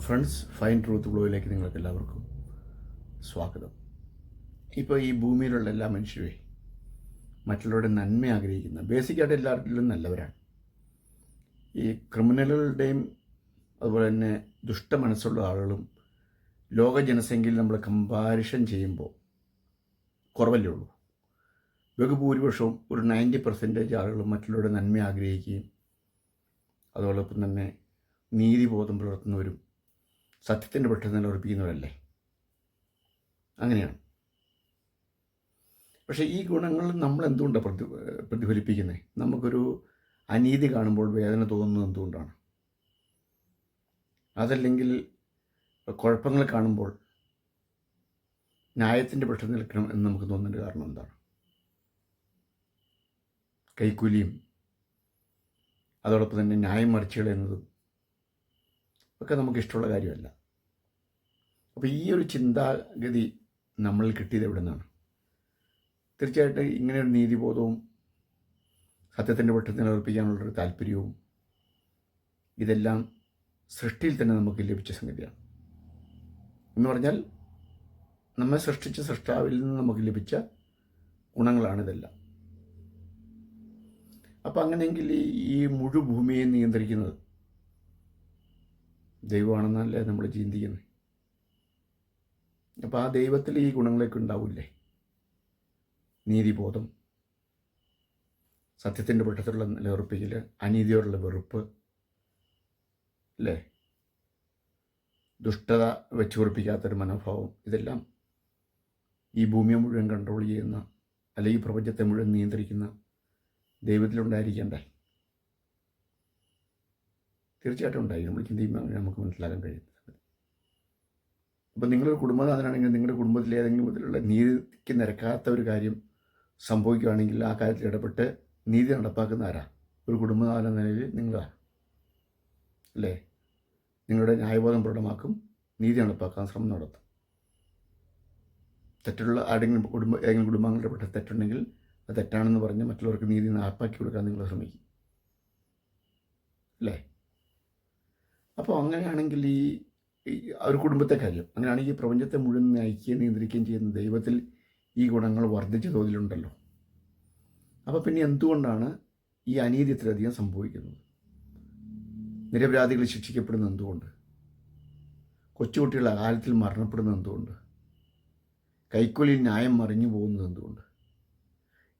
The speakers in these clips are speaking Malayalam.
ഫ്രണ്ട്സ്, ഫൈൻ ട്രൂത്ത് ബ്ലോയിലേക്ക് നിങ്ങൾക്ക് എല്ലാവർക്കും സ്വാഗതം. ഇപ്പോൾ ഈ ഭൂമിയിലുള്ള എല്ലാ മനുഷ്യരെ മറ്റുള്ളവരുടെ നന്മ ആഗ്രഹിക്കുന്ന ബേസിക്കായിട്ട് എല്ലാവരിലും നല്ലവരാണ്. ഈ ക്രിമിനലുകളുടെയും അതുപോലെ തന്നെ ദുഷ്ട മനസ്സുള്ള ആളുകളും ലോക ജനസംഖ്യയിൽ നമ്മൾ കമ്പാരിഷൻ ചെയ്യുമ്പോൾ കുറവല്ലേ ഉള്ളൂ. ബഹുഭൂരിപക്ഷവും ഒരു 90% ആളുകളും മറ്റുള്ളവരുടെ നന്മ ആഗ്രഹിക്കുകയും അതോടൊപ്പം തന്നെ നീതിബോധം പുലർത്തുന്നവരും സത്യത്തിൻ്റെ പക്ഷം നിലയുറപ്പിക്കുന്നവരല്ലേ. അങ്ങനെയാണ്. പക്ഷേ ഈ ഗുണങ്ങൾ നമ്മൾ എന്തുകൊണ്ടാണ് പ്രതിഫലിപ്പിക്കുന്നത്? നമുക്കൊരു അനീതി കാണുമ്പോൾ വേദന തോന്നുന്നത് എന്തുകൊണ്ടാണ്? അതല്ലെങ്കിൽ കുഴപ്പങ്ങൾ കാണുമ്പോൾ ന്യായത്തിൻ്റെ പക്ഷം നിൽക്കണം എന്ന് നമുക്ക് തോന്നേണ്ട കാരണം എന്താണ്? കൈക്കൂലിയും അതോടൊപ്പം തന്നെ ന്യായം മറിച്ച് കളയുന്നതും ഒക്കെ നമുക്കിഷ്ടമുള്ള കാര്യമല്ല. അപ്പോൾ ഈ ഒരു ചിന്താഗതി നമ്മളിൽ കിട്ടിയത് എവിടെ നിന്നാണ്? തീർച്ചയായിട്ടും ഇങ്ങനെ ഒരു നീതിബോധവും സത്യത്തിൻ്റെ പക്ഷം നിലനിർപ്പിക്കാനുള്ളൊരു താല്പര്യവും ഇതെല്ലാം സൃഷ്ടിയിൽ തന്നെ നമുക്ക് ലഭിച്ച സംഗതിയാണ്. എന്ന് പറഞ്ഞാൽ നമ്മെ സൃഷ്ടിച്ച സൃഷ്ടാവിൽ നിന്ന് നമുക്ക് ലഭിച്ച ഗുണങ്ങളാണിതെല്ലാം. അപ്പോൾ അങ്ങനെയെങ്കിൽ ഈ മുഴുഭൂമിയെ നിയന്ത്രിക്കുന്നത് ദൈവമാണെന്നല്ലേ നമ്മൾ ചിന്തിക്കുന്നത്. അപ്പോൾ ആ ദൈവത്തിൽ ഈ ഗുണങ്ങളൊക്കെ ഉണ്ടാവില്ലേ? നീതിബോധം, സത്യത്തിൻ്റെ പക്ഷത്തുള്ള നിലയുറപ്പിക്കൽ, അനീതിയോടുള്ള വെറുപ്പ്, അല്ലേ, ദുഷ്ടത വെച്ചുറപ്പിക്കാത്തൊരു മനോഭാവം, ഇതെല്ലാം ഈ ഭൂമിയെ മുഴുവൻ കൺട്രോൾ ചെയ്യുന്ന അല്ലെങ്കിൽ ഈ പ്രപഞ്ചത്തെ മുഴുവൻ നിയന്ത്രിക്കുന്ന ദൈവത്തിലുണ്ടായിരിക്കണ്ടേ? തീർച്ചയായിട്ടും ഉണ്ടായി. നമ്മൾ ചിന്തിക്കുമ്പോൾ അങ്ങനെ നമുക്ക് മനസ്സിലാക്കാൻ കഴിയുന്നത്. അപ്പോൾ നിങ്ങളൊരു കുടുംബനാഥനാണെങ്കിൽ നിങ്ങളുടെ കുടുംബത്തിൽ ഏതെങ്കിലും വിധത്തിലുള്ള നീതിക്ക് നിരക്കാത്ത ഒരു കാര്യം സംഭവിക്കുകയാണെങ്കിൽ ആ കാര്യത്തിൽ ഇടപെട്ട് നീതി നടപ്പാക്കുന്ന ആരാ? ഒരു കുടുംബനാഥൻ എന്ന നിലയിൽ നിങ്ങളാണ്, അല്ലേ? നിങ്ങളുടെ ന്യായബോധം പ്രകടമാക്കും, നീതി നടപ്പാക്കാൻ ശ്രമം നടത്തും. തെറ്റുള്ള ഏതെങ്കിലും കുടുംബങ്ങളുടെ പെട്ട തെറ്റുണ്ടെങ്കിൽ അത് തെറ്റാണെന്ന് പറഞ്ഞ് മറ്റുള്ളവർക്ക് നീതി നടപ്പാക്കി കൊടുക്കാൻ നിങ്ങൾ ശ്രമിക്കും, അല്ലേ? അപ്പോൾ അങ്ങനെയാണെങ്കിൽ ഈ ഒരു കുടുംബത്തെ കാര്യം അങ്ങനെയാണെങ്കിൽ ഈ പ്രപഞ്ചത്തെ മുഴുവൻ നയിക്കുകയും നിയന്ത്രിക്കുകയും ചെയ്യുന്ന ദൈവത്തിൽ ഈ ഗുണങ്ങൾ വർദ്ധിച്ച തോതിലുണ്ടല്ലോ. അപ്പോൾ പിന്നെ എന്തുകൊണ്ടാണ് ഈ അനീതി ഇത്രയധികം സംഭവിക്കുന്നത്? നിരപരാധികൾ ശിക്ഷിക്കപ്പെടുന്നത് എന്തുകൊണ്ട്? കൊച്ചുകുട്ടികൾ അകാലത്തിൽ മരണപ്പെടുന്നത് എന്തുകൊണ്ട്? കൈക്കൂലിയിൽ ന്യായം മറിഞ്ഞു പോകുന്നത് എന്തുകൊണ്ട്?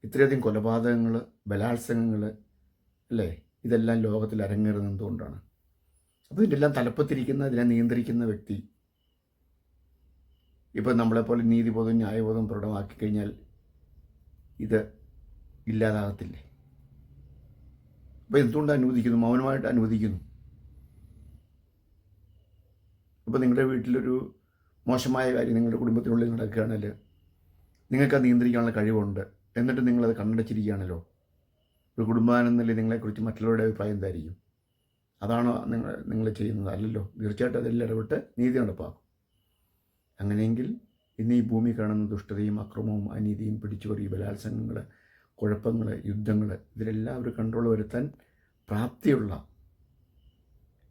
ഇത്രയധികം കൊലപാതകങ്ങൾ, ബലാത്സംഗങ്ങൾ, അല്ലേ, ഇതെല്ലാം ലോകത്തിൽ അരങ്ങേറുന്നത് എന്തുകൊണ്ടാണ്? അപ്പോൾ ഇതിൻ്റെല്ലാം തലപ്പത്തിരിക്കുന്ന, ഇതിനെ നിയന്ത്രിക്കുന്ന വ്യക്തി ഇപ്പോൾ നമ്മളെപ്പോലെ നീതിബോധം ന്യായബോധം പ്രകടമാക്കി കഴിഞ്ഞാൽ ഇത് ഇല്ലാതാകത്തില്ലേ? അപ്പോൾ എന്തുകൊണ്ട് അനുവദിക്കുന്നു? മൗനമായിട്ട് അനുവദിക്കുന്നു. ഇപ്പോൾ നിങ്ങളുടെ വീട്ടിലൊരു മോശമായ കാര്യം നിങ്ങളുടെ കുടുംബത്തിനുള്ളിൽ നടക്കുകയാണെങ്കിൽ നിങ്ങൾക്കത് നിയന്ത്രിക്കാനുള്ള കഴിവുണ്ട്, എന്നിട്ട് നിങ്ങളത് കണ്ണടച്ചിരിക്കുകയാണല്ലോ. ഒരു കുടുംബാനെന്നല്ലേ നിങ്ങളെക്കുറിച്ച് മറ്റുള്ളവരുടെ അഭിപ്രായം എന്തായിരിക്കും? അതാണോ നിങ്ങൾ ചെയ്യുന്നത്? അല്ലല്ലോ. തീർച്ചയായിട്ടും അതെല്ലാം ഇടപെട്ട് നീതി നടപ്പാക്കും. അങ്ങനെയെങ്കിൽ ഇന്ന് ഈ ഭൂമി കാണുന്ന ദുഷ്ടതയും അക്രമവും അനീതിയും പിടിച്ചുപറി, ബലാത്സംഗങ്ങൾ, കുഴപ്പങ്ങൾ, യുദ്ധങ്ങൾ, ഇതിലെല്ലാം ഒരു കൺട്രോൾ വരുത്താൻ പ്രാപ്തിയുള്ള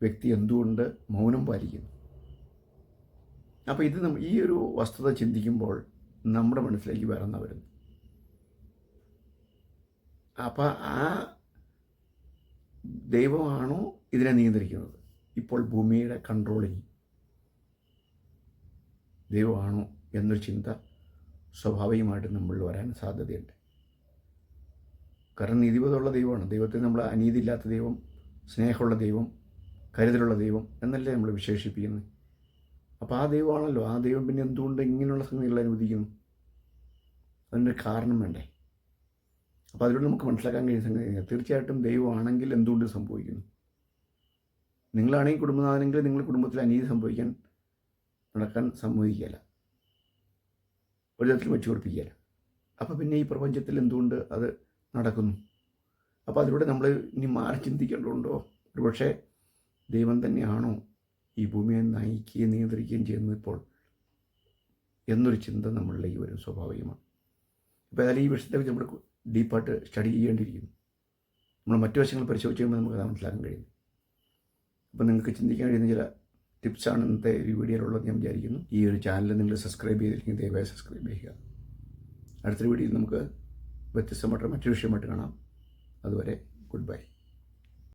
വ്യക്തി എന്തുകൊണ്ട് മൗനം പാലിക്കുന്നു? അപ്പോൾ ഇത് ഈ ഒരു വസ്തുത ചിന്തിക്കുമ്പോൾ നമ്മുടെ മനസ്സിലേക്ക് വേറെന്നാ വരുന്നു. അപ്പോൾ ആ ദൈവമാണോ ഇതിനെ നിയന്ത്രിക്കുന്നത്? ഇപ്പോൾ ഭൂമിയുടെ കൺട്രോളിങ് ദൈവമാണോ എന്നൊരു ചിന്ത സ്വാഭാവികമായിട്ട് നമ്മളിൽ വരാൻ സാധ്യതയുണ്ട്. കാരണം നീതിബോധമുള്ള ദൈവമാണ്. ദൈവത്തെ നമ്മൾ അനീതിയില്ലാത്ത ദൈവം, സ്നേഹമുള്ള ദൈവം, കരുതലുള്ള ദൈവം എന്നല്ലേ നമ്മൾ വിശേഷിപ്പിക്കുന്നത്. അപ്പോൾ ആ ദൈവമാണല്ലോ. ആ ദൈവം പിന്നെ എന്തുകൊണ്ട് ഇങ്ങനെയുള്ള സംഗതികൾ അനുവദിക്കുന്നു? അതിനൊരു കാരണം വേണ്ടേ? അപ്പോൾ അതിലൂടെ നമുക്ക് മനസ്സിലാക്കാൻ കഴിയുന്ന സംഗതി തീർച്ചയായിട്ടും ദൈവമാണെങ്കിൽ എന്തുകൊണ്ട് സംഭവിക്കുന്നു? നിങ്ങളാണെങ്കിൽ കുടുംബനാഥനെങ്കിൽ നിങ്ങളുടെ കുടുംബത്തിൽ അനീതി സംഭവിക്കാൻ നടക്കാൻ സമ്മതിക്കുകയില്ല, ഒരു തരത്തിൽ വെച്ചു കൊടുപ്പിക്കുകയില്ല. അപ്പോൾ പിന്നെ ഈ പ്രപഞ്ചത്തിൽ എന്തുകൊണ്ട് അത് നടക്കുന്നു? അപ്പോൾ അതിലൂടെ നമ്മൾ ഇനി മാറി ചിന്തിക്കേണ്ടതുണ്ടോ? ഒരുപക്ഷെ ദൈവം തന്നെയാണോ ഈ ഭൂമിയെ നയിക്കുകയും നിയന്ത്രിക്കുകയും ചെയ്യുന്നത് ഇപ്പോൾ എന്നൊരു ചിന്ത നമ്മളിലേക്ക് വരും, സ്വാഭാവികമാണ്. ഇപ്പോൾ ഏതായാലും ഈ വിഷയത്തെ നമ്മൾ ഡീപ്പായിട്ട് സ്റ്റഡി ചെയ്യേണ്ടിയിരിക്കുന്നു. നമ്മൾ മറ്റു വശങ്ങൾ പരിശോധിച്ച് കഴിയുമ്പോൾ നമുക്കത് മനസ്സിലാക്കാൻ കഴിയും. അപ്പോൾ നിങ്ങൾക്ക് ചിന്തിക്കാൻ കഴിയുന്ന ചില ടിപ്സാണ് ഇന്നത്തെ ഈ വീഡിയോയിലുള്ളത് ഞാൻ വിചാരിക്കുന്നു. ഈ ഒരു ചാനൽ നിങ്ങൾ സബ്സ്ക്രൈബ് ചെയ്തിരിക്കുന്നത് ദയവായി സബ്സ്ക്രൈബ് ചെയ്യുക. അടുത്തൊരു വീഡിയോയിൽ നമുക്ക് വ്യത്യസ്തമായിട്ട് മറ്റൊരു വിഷയമായിട്ട് കാണാം. അതുവരെ ഗുഡ് ബൈ.